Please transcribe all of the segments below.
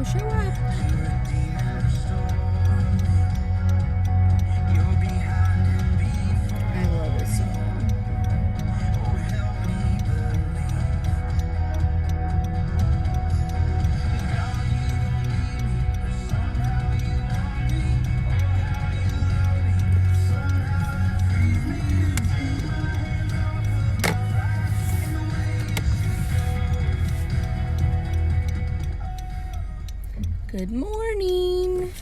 Well, show up. I love this song. Good morning.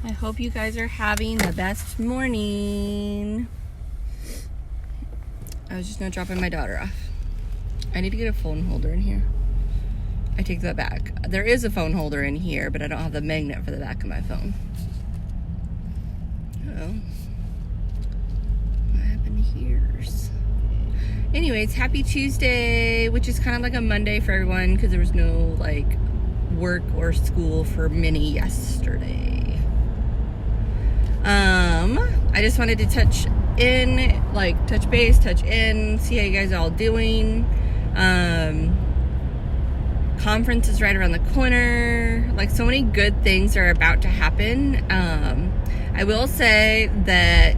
I hope you guys are having the best morning. I was just gonna drop my daughter off. I need to get a phone holder in here. I take that back. There is a phone holder in here, but I don't have the magnet for the back of my phone. Uh-oh. What happened here? Anyways, happy Tuesday, which is kind of like a Monday for everyone because there was no like work or school for Minnie yesterday. I just wanted to touch base, see how you guys are all doing. Conference is right around the corner. Like, so many good things are about to happen. I will say that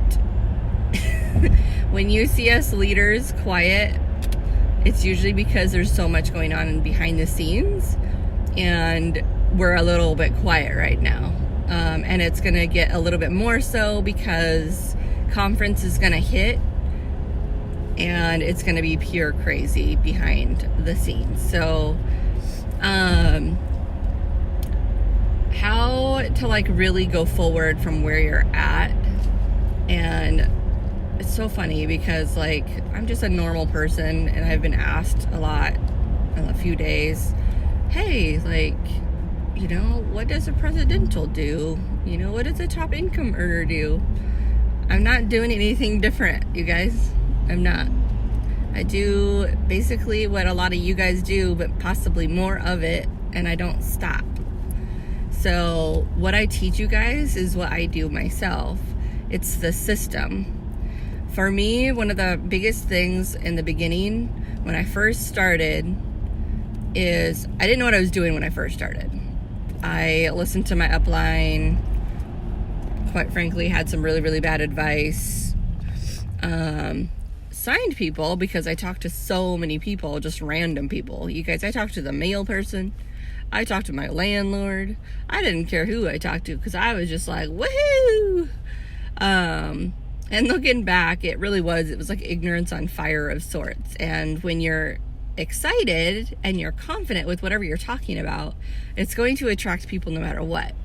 when you see us leaders quiet, it's usually because there's so much going on behind the scenes, and we're a little bit quiet right now. And it's going to get a little bit more so because conference is going to hit, and it's going to be pure crazy behind the scenes. So, how to like really go forward from where you're at. And it's so funny because like I'm just a normal person, and I've been asked a lot in a few days, hey, like, you know, what does a presidential do? You know, what does a top income earner do? I'm not doing anything different, you guys. I'm not. I do basically what a lot of you guys do, but possibly more of it, and I don't stop. So what I teach you guys is what I do myself. It's the system. For me, one of the biggest things in the beginning, when I first started, is I didn't know what I was doing when I first started. I listened to my upline, quite frankly, had some really, really bad advice. Signed people because I talked to so many people, just random people. You guys, I talked to the mail person. I talked to my landlord. I didn't care who I talked to because I was just like, woohoo! And looking back, it was like ignorance on fire of sorts. And when you're excited and you're confident with whatever you're talking about, it's going to attract people no matter what.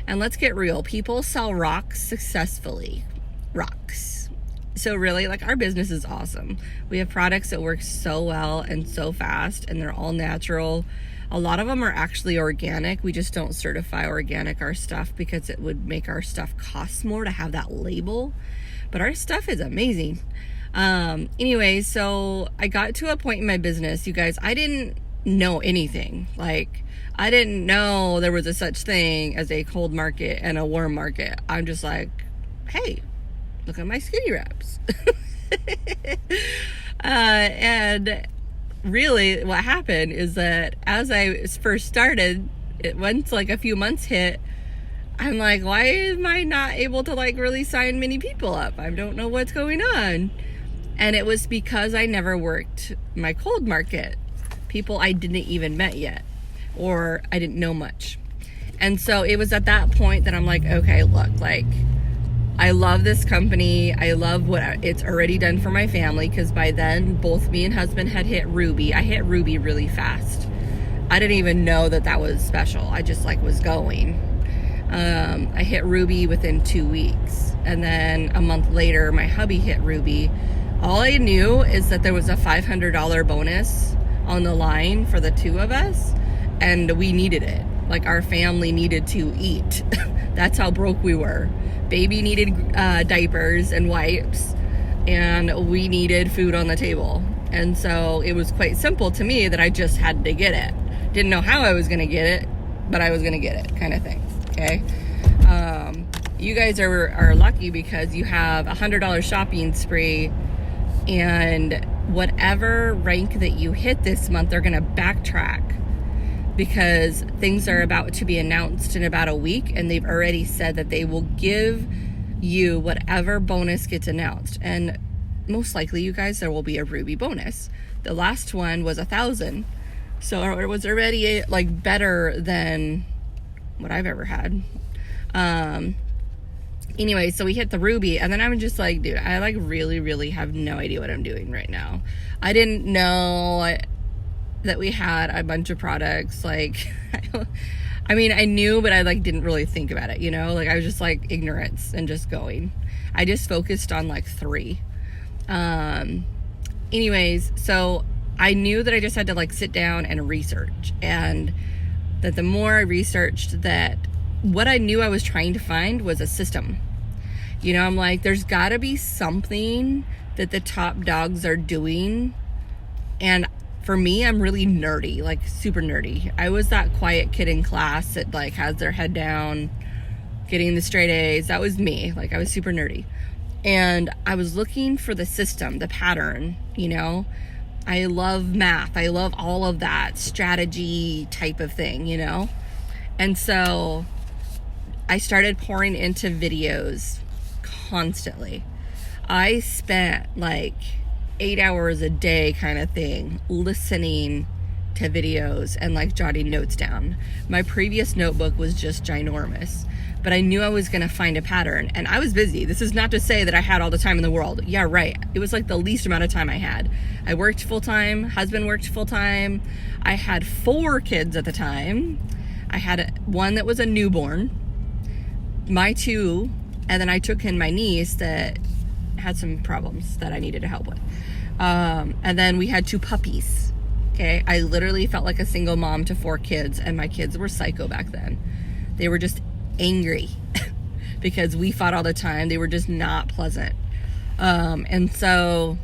And let's get real. People sell rocks successfully. Rocks. So really, like, our business is awesome. We have products that work so well and so fast, and they're all natural. A lot of them are actually organic. We just don't certify organic our stuff because it would make our stuff cost more to have that label. But our stuff is amazing. Anyway, so I got to a point in my business, you guys, I didn't know anything. Like, I didn't know there was a such thing as a cold market and a warm market. I'm just like, hey, look at my skinny wraps. And really what happened is that as I first started, once like a few months hit, I'm like, why am I not able to like really sign many people up? I don't know what's going on. And it was because I never worked my cold market. People I didn't even met yet, or I didn't know much. And so it was at that point that I'm like, okay, look, like, I love this company. I love what it's already done for my family, because by then both me and husband had hit Ruby. I hit Ruby really fast. I didn't even know that that was special. I just like was going. I hit Ruby within 2 weeks, and then a month later my hubby hit Ruby. All I knew is that there was a $500 bonus on the line for the two of us, and we needed it. Like, our family needed to eat. That's how broke we were. Baby needed diapers and wipes, and we needed food on the table. And so it was quite simple to me that I just had to get it. Didn't know how I was going to get it, but I was going to get it, kind of thing. Okay? You guys are lucky because you have $100 shopping spree, and whatever rank that you hit this month, they're going to backtrack because things are about to be announced in about a week, and they've already said that they will give you whatever bonus gets announced. And most likely, you guys, there will be a Ruby bonus. The last one was 1,000, so it was already like better than what I've ever had. Anyway, so we hit the Ruby, and then I'm just like, dude, I like really have no idea what I'm doing right now. I didn't know that we had a bunch of products. Like, I mean, I knew, but I like didn't really think about it, you know? Like, I was just like ignorance and just going. I just focused on like 3. Anyways, so I knew that I just had to like sit down and research, and that the more I researched, that what I knew I was trying to find was a system. You know, I'm like, there's gotta be something that the top dogs are doing. And for me, I'm really nerdy, like super nerdy. I was that quiet kid in class that like has their head down, getting the straight A's. That was me. Like, I was super nerdy. And I was looking for the system, the pattern, you know. I love math. I love all of that strategy type of thing, you know. And so I started pouring into videos constantly. I spent like 8 hours a day kind of thing listening to videos and like jotting notes down. My previous notebook was just ginormous, but I knew I was going to find a pattern, and I was busy. This is not to say that I had all the time in the world. Yeah, right. It was like the least amount of time I had. I worked full time, husband worked full time. I had 4 kids at the time. I had one that was a newborn, my 2, and then I took in my niece that had some problems that I needed to help with. And then we had 2 puppies. Okay. I literally felt like a single mom to 4 kids, and my kids were psycho back then. They were just angry because we fought all the time. They were just not pleasant. And so,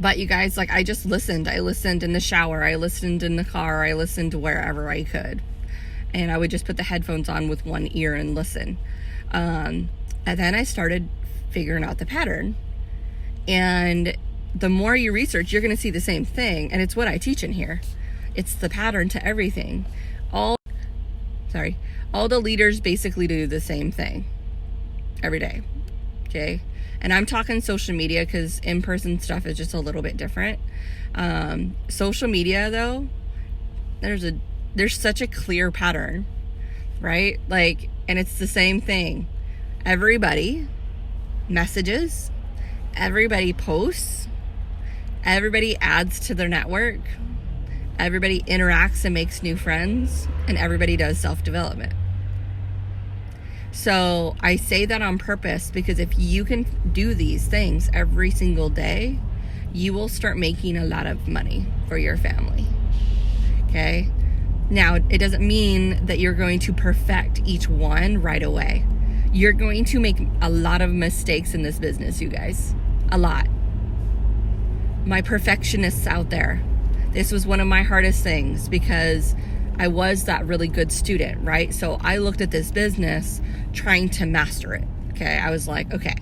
but you guys, like, I just listened. I listened in the shower. I listened in the car. I listened wherever I could. And I would just put the headphones on with one ear and listen. And then I started figuring out the pattern. And the more you research, you're going to see the same thing. And it's what I teach in here. It's the pattern to everything. All the leaders basically do the same thing every day. Okay. And I'm talking social media because in-person stuff is just a little bit different. Social media though, there's such a clear pattern, right? Like, and it's the same thing. Everybody messages, everybody posts, everybody adds to their network, everybody interacts and makes new friends, and everybody does self-development. So I say that on purpose because if you can do these things every single day, you will start making a lot of money for your family. Okay? Now, it doesn't mean that you're going to perfect each one right away. You're going to make a lot of mistakes in this business, you guys. A lot. My perfectionists out there, this was one of my hardest things because I was that really good student, right? So I looked at this business trying to master it. Okay. I was like, okay,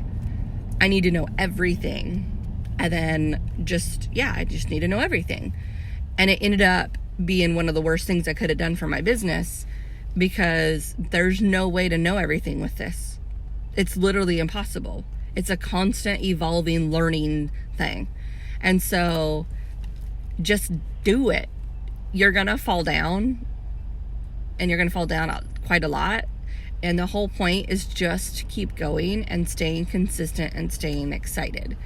I need to know everything. And then I just need to know everything. And it ended up being one of the worst things I could have done for my business because there's no way to know everything with this. It's literally impossible. It's a constant evolving learning thing. And so just do it. You're going to fall down, and you're going to fall down quite a lot. And the whole point is just to keep going and staying consistent and staying excited.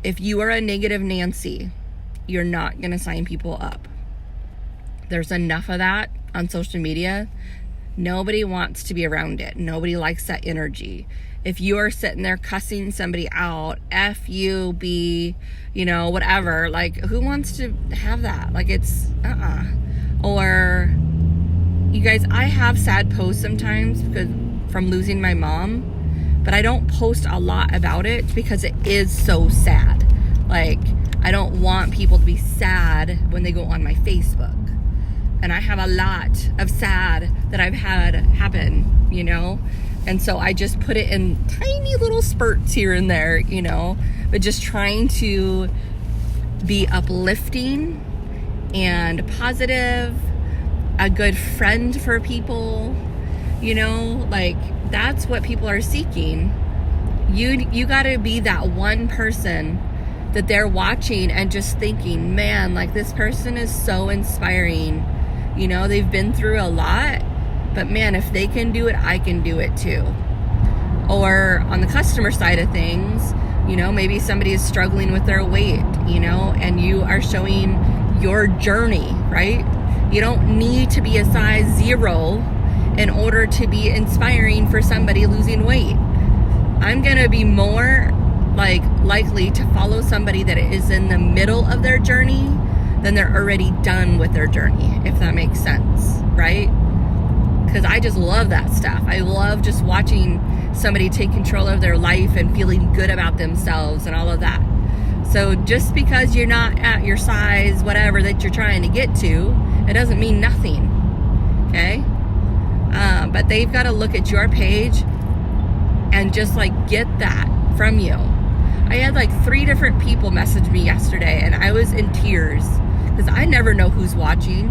If you are a negative Nancy, you're not going to sign people up. There's enough of that on social media. Nobody wants to be around it. Nobody likes that energy. If you are sitting there cussing somebody out, F-U-B, whatever, like, who wants to have that? Like, it's, Or, you guys, I have sad posts sometimes because from losing my mom, but I don't post a lot about it because it is so sad. Like, I don't want people to be sad when they go on my Facebook. And I have a lot of sad that I've had happen, And so I just put it in tiny little spurts here and there, but just trying to be uplifting and positive, a good friend for people, like that's what people are seeking. You got to be that one person that they're watching and just thinking, man, like this person is so inspiring. They've been through a lot, but man, if they can do it, I can do it too. Or on the customer side of things, maybe somebody is struggling with their weight, and you are showing your journey, right? You don't need to be a size 0 in order to be inspiring for somebody losing weight. I'm going to be more likely to follow somebody that is in the middle of their journey than they're already done with their journey, if that makes sense, right? Because I just love that stuff. I love just watching somebody take control of their life and feeling good about themselves and all of that. So just because you're not at your size, whatever that you're trying to get to, it doesn't mean nothing, okay? But they've got to look at your page and just get that from you. I had 3 different people message me yesterday, and I was in tears because I never know who's watching,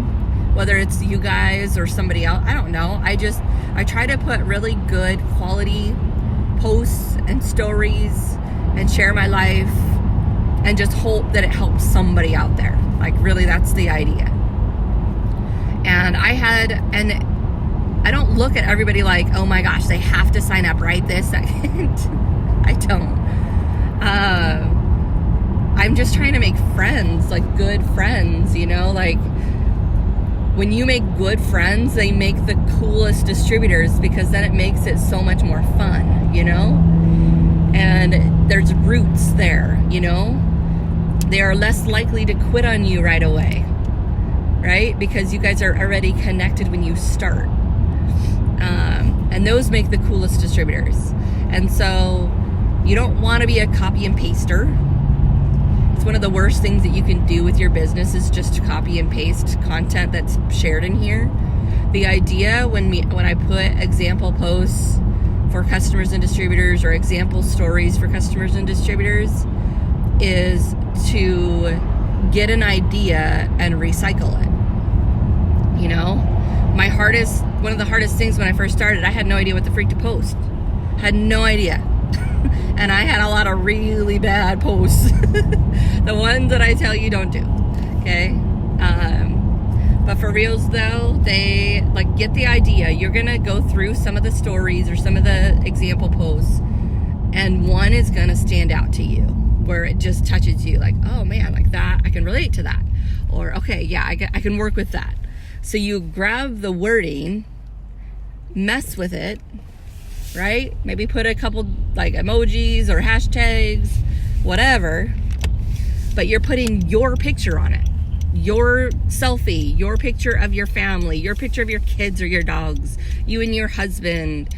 whether it's you guys or somebody else. I don't know. I try to put really good quality posts and stories and share my life and just hope that it helps somebody out there. Really, that's the idea. And I don't look at everybody oh my gosh, they have to sign up right this second. I don't. I'm just trying to make friends, good friends, when you make good friends, they make the coolest distributors, because then it makes it so much more fun, and there's roots there, they are less likely to quit on you right away, right? Because you guys are already connected when you start. And those make the coolest distributors. And so you don't want to be a copy and paster. It's one of the worst things that you can do with your business is just to copy and paste content that's shared in here. The idea when I put example posts for customers and distributors or example stories for customers and distributors is to get an idea and recycle it. One of the hardest things when I first started, I had no idea what the freak to post. Had no idea. And I had a lot of really bad posts. The ones that I tell you don't do. Okay? But for reals though, they get the idea. You're gonna go through some of the stories or some of the example posts, and one is gonna stand out to you where it just touches you, oh man, that, I can relate to that. Or okay, yeah, I can work with that. So you grab the wording, mess with it, right? Maybe put a couple emojis or hashtags, whatever, but you're putting your picture on it. Your selfie, your picture of your family, your picture of your kids or your dogs, you and your husband,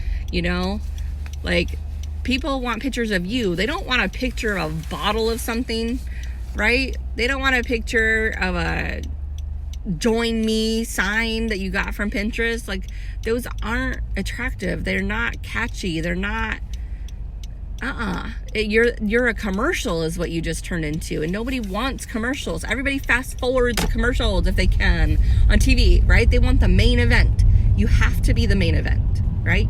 people want pictures of you. They don't want a picture of a bottle of something, right? They don't want a picture of a join me sign that you got from Pinterest. Those aren't attractive. They're not catchy. They're not you're a commercial is what you just turned into, and nobody wants commercials. Everybody fast forwards the commercials if they can on TV, right? They want the main event. You have to be the main event, right?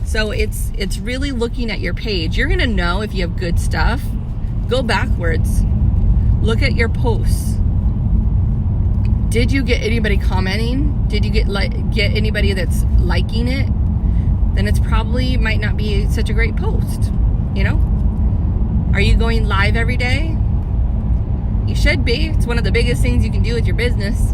So it's really looking at your page. You're gonna know if you have good stuff. Go backwards. Look at your posts. Did you get anybody commenting? Did you get anybody that's liking it? Then it's probably might not be such a great post, Are you going live every day? You should be. It's one of the biggest things you can do with your business.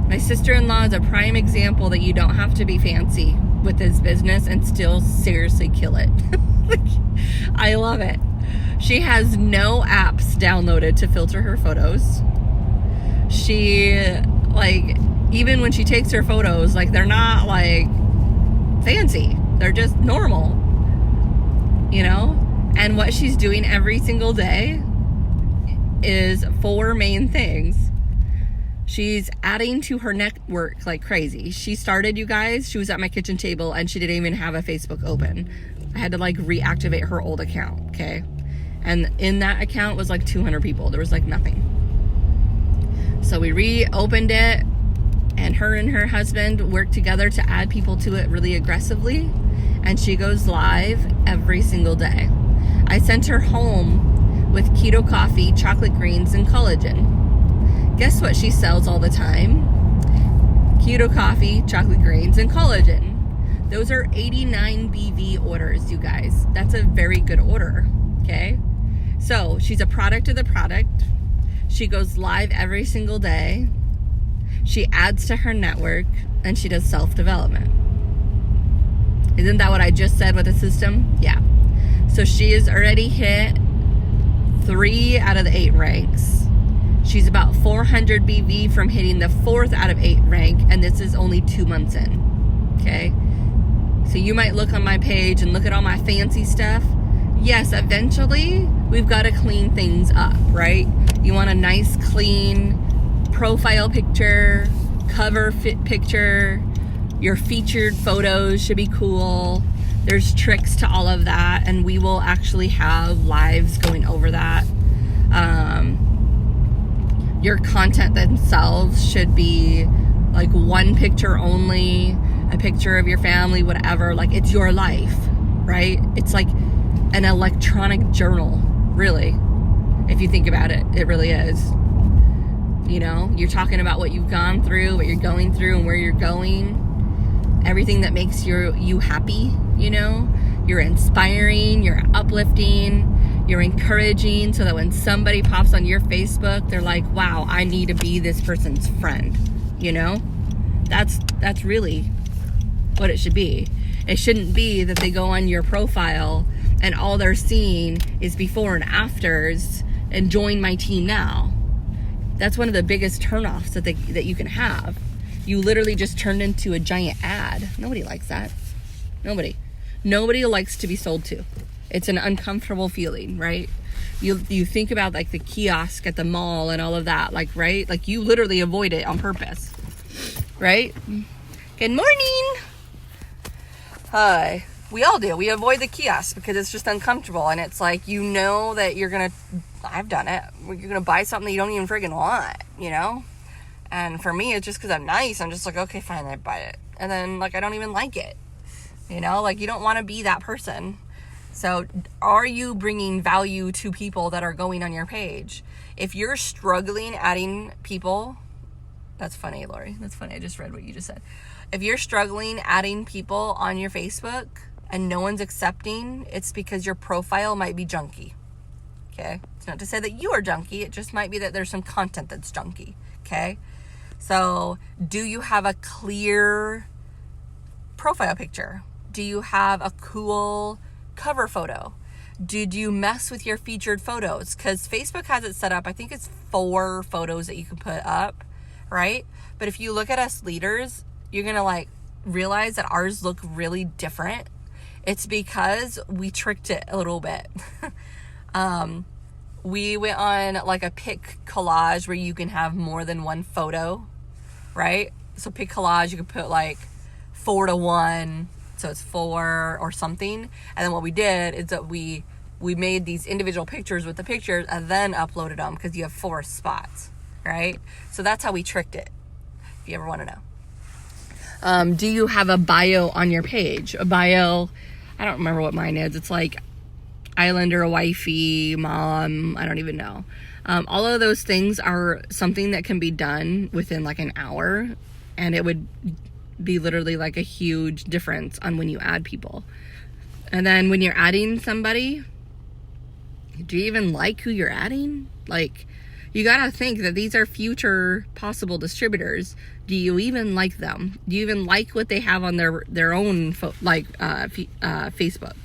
My sister-in-law is a prime example that you don't have to be fancy with this business and still seriously kill it. I love it. She has no apps downloaded to filter her photos. She, even when she takes her photos, they're not, fancy. They're just normal, And what she's doing every single day is 4 main things. She's adding to her network like crazy. She started, you guys, she was at my kitchen table and she didn't even have a Facebook open. I had to reactivate her old account, okay? And in that account was like 200 people. There was like nothing. So we reopened it, and her husband worked together to add people to it really aggressively. And she goes live every single day. I sent her home with keto coffee, chocolate greens, and collagen. Guess what she sells all the time? Keto coffee, chocolate greens, and collagen. Those are 89 BV orders, you guys. That's a very good order, okay? So she's a product of the product. She goes live every single day. She adds to her network, and she does self-development. Isn't that what I just said with the system? Yeah. So she has already hit 3 out of the 8 ranks. She's about 400 BV from hitting the 4th out of 8 rank, and this is only 2 months in, okay? So you might look on my page and look at all my fancy stuff. Yes, eventually we've got to clean things up, right? You want a nice, clean profile picture, cover picture. Your featured photos should be cool. There's tricks to all of that, and we will actually have lives going over that. Your content themselves should be like one picture only, a picture of your family, whatever. Like, it's your life, right? It's like an electronic journal, really. If you think about it, it really is. You know, you're talking about what you've gone through, what you're going through, and where you're going. Everything that makes you happy, you know. You're inspiring, you're uplifting, you're encouraging, so that when somebody pops on your Facebook, they're like, wow, I need to be this person's friend, you know? That's really what it should be. It shouldn't be that they go on your profile and all they're seeing is before and afters and join my team now. That's one of the biggest turnoffs that you can have. You literally just turned into a giant ad. Nobody likes that. Nobody likes to be sold to. It's an uncomfortable feeling, right? You think about like the kiosk at the mall and all of that, like, right? Like, you literally avoid it on purpose, right? Good morning. Hi. We all do. We avoid the kiosk because it's just uncomfortable, and it's like, you know that I've done it. You're gonna buy something that you don't even friggin' want, you know? And for me, it's just because I'm nice. I'm just like, okay, fine, I buy it. And then, like, I don't even like it. You know, like, you don't want to be that person. So are you bringing value to people that are going on your page? If you're struggling adding people, that's funny, Lori. That's funny. I just read what you just said. If you're struggling adding people on your Facebook and no one's accepting, it's because your profile might be junky. Okay? It's not to say that you are junky. It just might be that there's some content that's junky. Okay? So do you have a clear profile picture? Do you have a cool cover photo? Did you mess with your featured photos? Because Facebook has it set up, I think it's 4 photos that you can put up, right? But if you look at us leaders, you're gonna like realize that ours look really different. It's because we tricked it a little bit. We went on like a pic collage where you can have more than one photo, right? So pic collage, you can put like 4:1, so it's 4 or something. And then what we did is that we made these individual pictures with the pictures and then uploaded them because you have 4 spots, right? So that's how we tricked it, if you ever want to know. Do you have a bio on your page? A bio, I don't remember what mine is. It's like Islander, wifey, mom, I don't even know. All of those things are something that can be done within like an hour, and it would be literally like a huge difference on when you add people. And then when you're adding somebody, do you even like who you're adding? Like, you gotta think that these are future possible distributors. Do you even like them? Do you even like what they have on their own Facebook?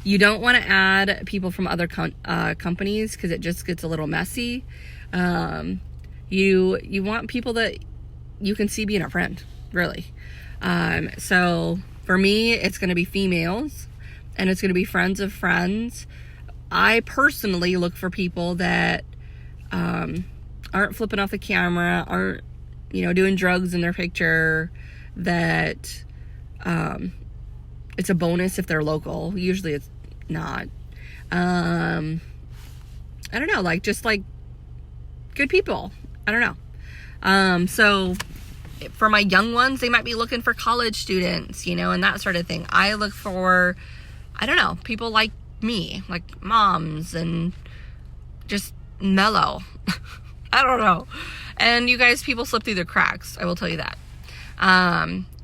You don't want to add people from other companies because it just gets a little messy. You want people that you can see being a friend, really. So for me, it's going to be females, and it's going to be friends of friends. I personally look for people that aren't flipping off the camera, aren't, doing drugs in their picture, that it's a bonus if they're local. Usually it's not. I don't know, like just like good people. I don't know. So for my young ones, they might be looking for college students, you know, and that sort of thing. I look for, I don't know, people like me, like moms and just mellow. I don't know. And you guys, people slip through the cracks. I will tell you that.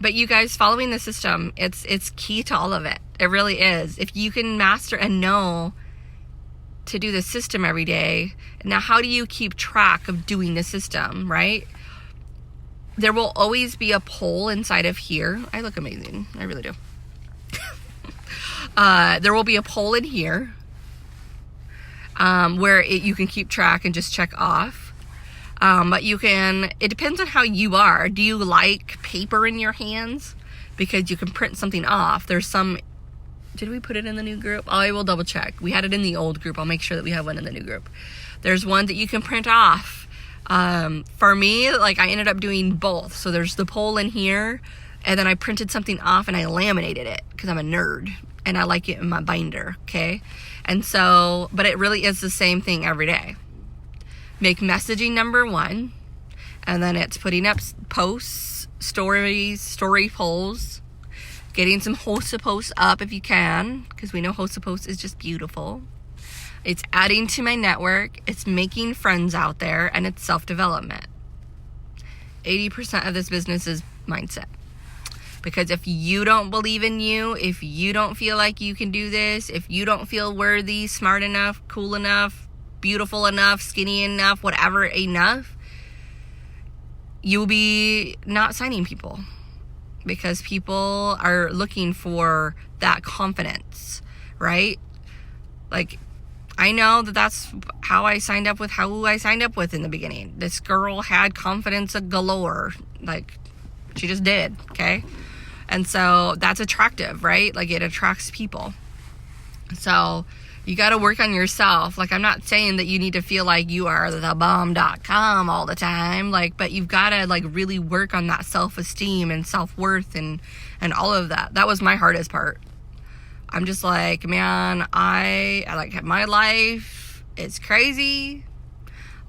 But you guys following the system, it's key to all of it. It really is. If you can master and know to do the system every day. Now, how do you keep track of doing the system, right? There will always be a poll inside of here. I look amazing. I really do. There will be a poll in here where you can keep track and just check off. But you can, it depends on how you are. Do you like paper in your hands? Because you can print something off. There's some, did we put it in the new group? Oh, I will double check. We had it in the old group. I'll make sure that we have one in the new group. There's one that you can print off. For me, like I ended up doing both. So there's the poll in here, and then I printed something off and I laminated it because I'm a nerd and I like it in my binder. Okay. And so, but it really is the same thing every day. Make messaging number one, and then it's putting up posts, stories, story polls, getting some host posts up if you can, because we know host posts is just beautiful. It's adding to my network, it's making friends out there, and it's self-development. 80% of this business is mindset. Because if you don't believe in you, if you don't feel like you can do this, if you don't feel worthy, smart enough, cool enough, beautiful enough, skinny enough, whatever enough, you'll be not signing people. Because people are looking for that confidence, right? Like, I know that that's how I signed up with in the beginning. This girl had confidence galore. Like, she just did, okay? And so that's attractive, right? Like, it attracts people. So you got to work on yourself. Like, I'm not saying that you need to feel like you are the bomb.com all the time. Like, but you've got to like really work on that self-esteem and self-worth and all of that. That was my hardest part. I'm just like, man, I like my life is crazy.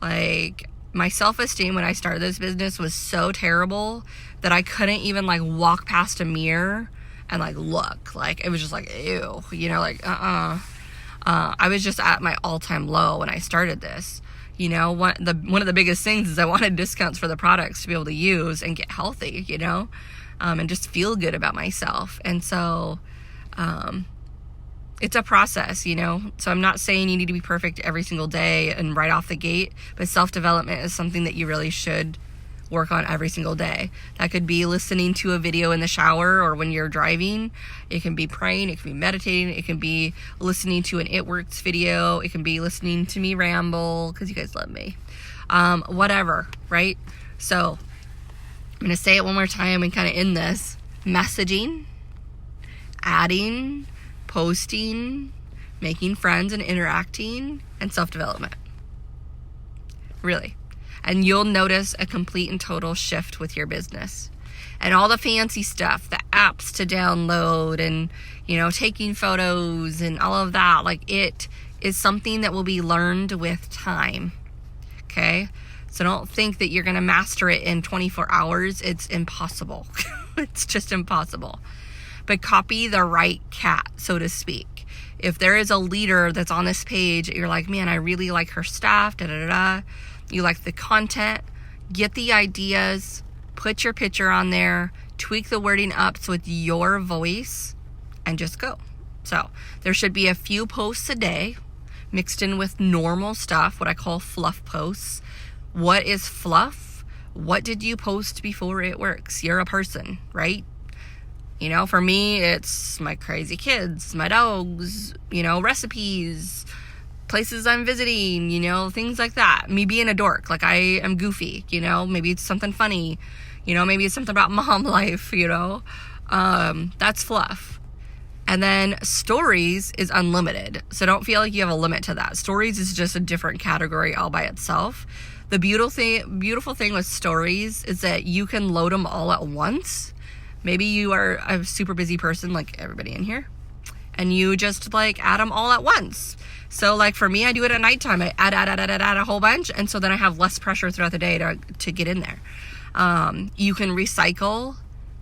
Like, my self-esteem when I started this business was so terrible that I couldn't even like walk past a mirror and like look. Like, it was just like, ew, you know, like, I was just at my all-time low when I started this. You know, one of the biggest things is I wanted discounts for the products to be able to use and get healthy, you know, and just feel good about myself. And so, it's a process, you know, so I'm not saying you need to be perfect every single day and right off the gate, but self-development is something that you really should work on every single day. That could be listening to a video in the shower or when you're driving. It can be praying, it can be meditating, it can be listening to an It Works video, it can be listening to me ramble, because you guys love me. Whatever, right? So I'm going to say it one more time and kind of end this. Messaging, adding, posting, making friends and interacting, and self-development. Really. And you'll notice a complete and total shift with your business. And all the fancy stuff, the apps to download and, you know, taking photos and all of that, like, it is something that will be learned with time. Okay? So don't think that you're going to master it in 24 hours. It's impossible. It's just impossible. But copy the right cat, so to speak. If there is a leader that's on this page, you're like, man, I really like her stuff, you like the content, get the ideas, put your picture on there, tweak the wording up so it's your voice, and just go. So there should be a few posts a day mixed in with normal stuff, what I call fluff posts. What is fluff? What did you post before It Works? You're a person, right? You know, for me, it's my crazy kids, my dogs, you know, recipes, places I'm visiting, you know, things like that. Me being a dork, like I am goofy, you know, maybe it's something funny, you know, maybe it's something about mom life, you know, that's fluff. And then stories is unlimited. So don't feel like you have a limit to that. Stories is just a different category all by itself. The beautiful thing with stories is that you can load them all at once. Maybe you are a super busy person like everybody in here, and you just like add them all at once. So like for me, I do it at nighttime. I add a whole bunch, and so then I have less pressure throughout the day to get in there. You can recycle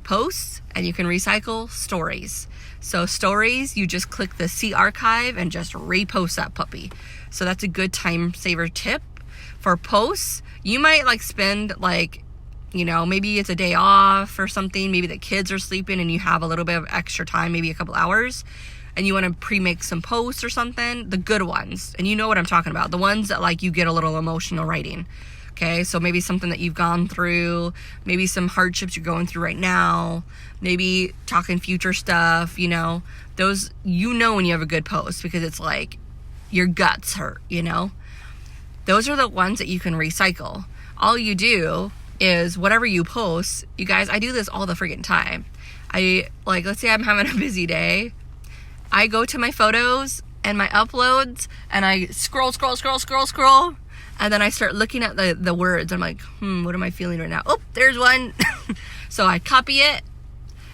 posts and you can recycle stories. So stories, you just click the see archive and just repost that puppy. So that's a good time saver tip. For posts, you might like spend like, you know, maybe it's a day off or something. Maybe the kids are sleeping and you have a little bit of extra time, maybe a couple hours, and you want to pre-make some posts or something, the good ones. And you know what I'm talking about. The ones that like you get a little emotional writing. Okay, so maybe something that you've gone through, maybe some hardships you're going through right now, maybe talking future stuff, you know. Those, you know when you have a good post because it's like your guts hurt, you know. Those are the ones that you can recycle. All you do is whatever you post, you guys, I do this all the freaking time. Let's say I'm having a busy day. I go to my photos and my uploads and I scroll. And then I start looking at the words. I'm like, what am I feeling right now? Oh, there's one. So I copy it.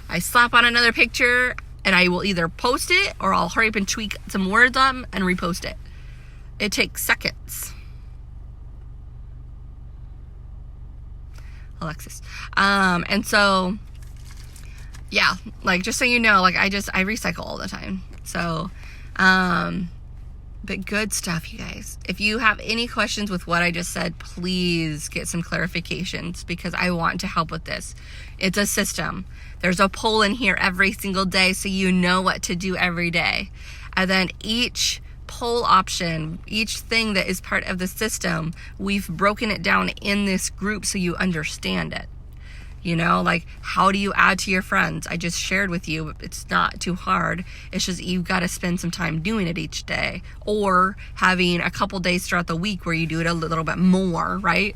I slap on another picture and I will either post it or I'll hurry up and tweak some words on and repost it. It takes seconds. Alexis. And so, yeah, like, just so you know, like, I recycle all the time. So, but good stuff, you guys. If you have any questions with what I just said, please get some clarifications because I want to help with this. It's a system. There's a poll in here every single day so you know what to do every day. And then each poll option, each thing that is part of the system, we've broken it down in this group so you understand it. You know, like, how do you add to your friends? I just shared with you. It's not too hard. It's just you've got to spend some time doing it each day, or having a couple days throughout the week where you do it a little bit more, right?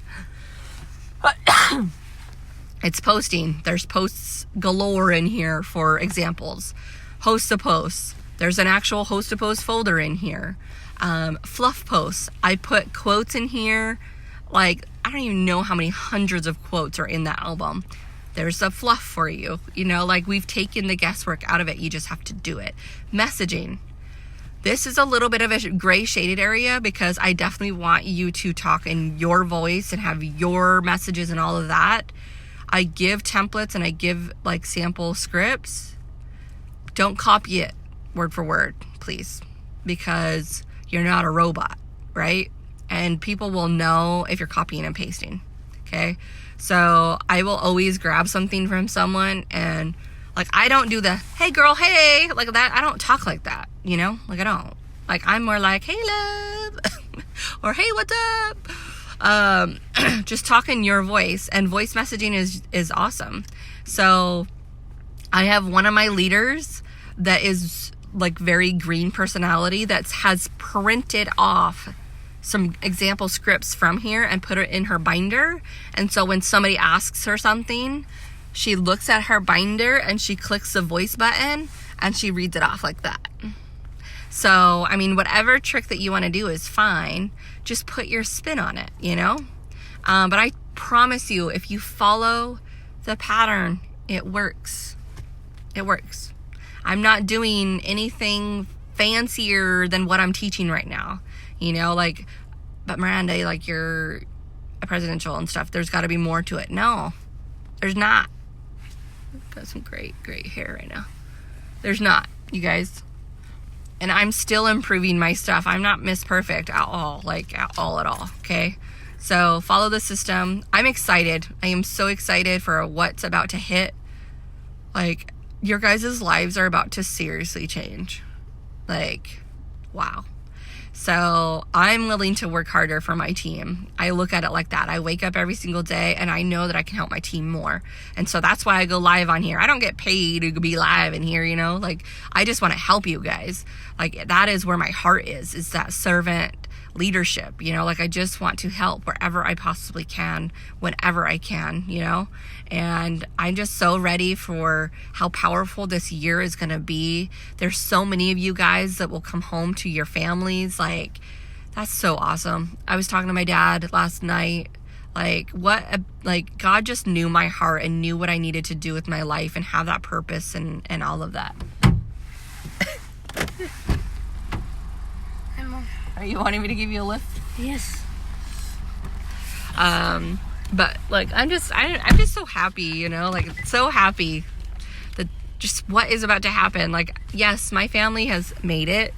It's posting. There's posts galore in here for examples. Host a post. There's an actual host a post folder in here. Fluff posts. I put quotes in here. Like, I don't even know how many hundreds of quotes are in that album. There's a fluff for you. You know, like, we've taken the guesswork out of it. You just have to do it. Messaging. This is a little bit of a gray shaded area because I definitely want you to talk in your voice and have your messages and all of that. I give templates and I give like sample scripts. Don't copy it word for word, please, because you're not a robot, right? And people will know if you're copying and pasting, okay? So I will always grab something from someone and, like, I don't do the, hey girl, hey, like that. I don't talk like that, you know? Like, I don't. Like, I'm more like, hey love, or hey, what's up? Just talk in your voice, and voice messaging is awesome. So I have one of my leaders that is like very green personality that has printed off some example scripts from here and put it in her binder. And so when somebody asks her something, she looks at her binder and she clicks the voice button and she reads it off like that. So, I mean, whatever trick that you want to do is fine. Just put your spin on it, you know? But I promise you, if you follow the pattern, it works. It works. I'm not doing anything fancier than what I'm teaching right now. You know, like, but Miranda, like, you're a presidential and stuff. There's got to be more to it. No, there's not. I've got some great hair right now. There's not, you guys. And I'm still improving my stuff. I'm not Miss Perfect at all, like, at all, okay? So follow the system. I'm excited. I am so excited for what's about to hit. Like, your guys' lives are about to seriously change. Like, wow. So I'm willing to work harder for my team. I look at it like that. I wake up every single day and I know that I can help my team more. And so that's why I go live on here. I don't get paid to be live in here, you know, like, I just want to help you guys. Like, that is where my heart is that servant leadership, you know, like, I just want to help wherever I possibly can, whenever I can, you know. And I'm just so ready for how powerful this year is going to be. There's so many of you guys that will come home to your families. Like, that's so awesome. I was talking to my dad last night. Like, God just knew my heart and knew what I needed to do with my life and have that purpose and all of that. Are you wanting me to give you a lift? Yes. But like, I'm just so happy, you know, like so happy that just what is about to happen. Like, yes, my family has made it,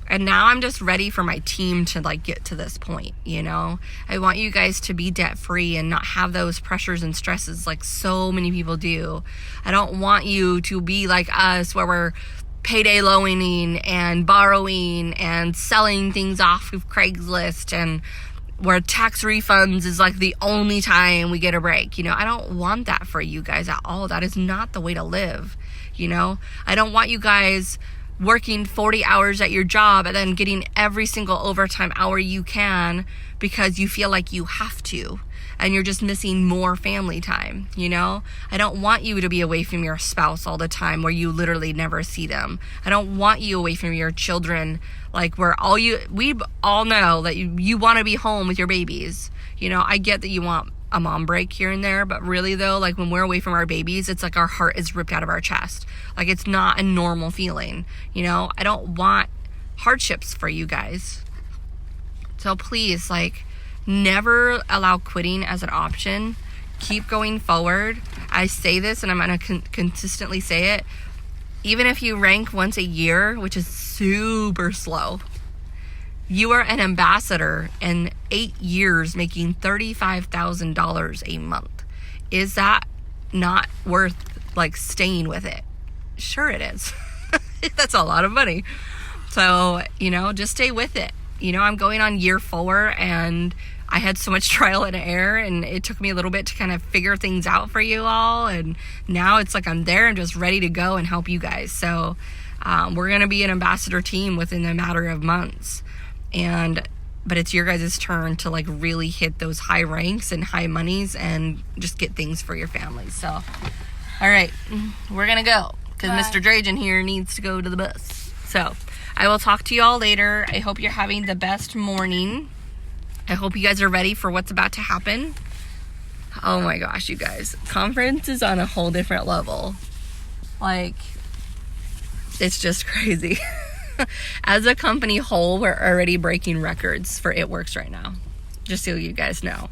and now I'm just ready for my team to like get to this point, you know. I want you guys to be debt free and not have those pressures and stresses like so many people do. I don't want you to be like us, where we're payday loaning and borrowing and selling things off of Craigslist, and where tax refunds is like the only time we get a break. You know, I don't want that for you guys at all. That is not the way to live. You know, I don't want you guys working 40 hours at your job and then getting every single overtime hour you can because you feel like you have to, and you're just missing more family time. You know, I don't want you to be away from your spouse all the time where you literally never see them. I don't want you away from your children, like where we all know that you want to be home with your babies. You know, I get that you want a mom break here and there, but really though, like when we're away from our babies, it's like our heart is ripped out of our chest. Like, it's not a normal feeling. You know, I don't want hardships for you guys. So please, like, never allow quitting as an option. Keep going forward. I say this, and I'm going to consistently say it. Even if you rank once a year, which is super slow, you are an ambassador in 8 years making $35,000 a month. Is that not worth like staying with it? Sure it is. That's a lot of money. So, you know, just stay with it. You know, I'm going on year 4, and I had so much trial and error, and it took me a little bit to kind of figure things out for you all. And now it's like I'm there and just ready to go and help you guys. So we're going to be an ambassador team within a matter of months. But it's your guys' turn to like really hit those high ranks and high monies and just get things for your families. So, all right, we're going to go because Mr. Drajan here needs to go to the bus. So I will talk to you all later. I hope you're having the best morning. I hope you guys are ready for what's about to happen. Oh my gosh, you guys. Conference is on a whole different level. Like, it's just crazy. As a company whole, we're already breaking records for It Works right now. Just so you guys know.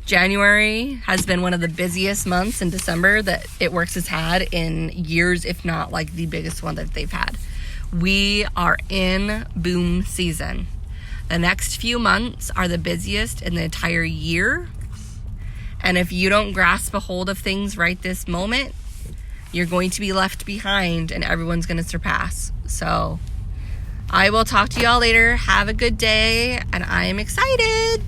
January has been one of the busiest months in December that It Works has had in years, if not like the biggest one that they've had. We are in boom season. The next few months are the busiest in the entire year. And if you don't grasp a hold of things right this moment, you're going to be left behind and everyone's going to surpass. So I will talk to y'all later. Have a good day, and I am excited.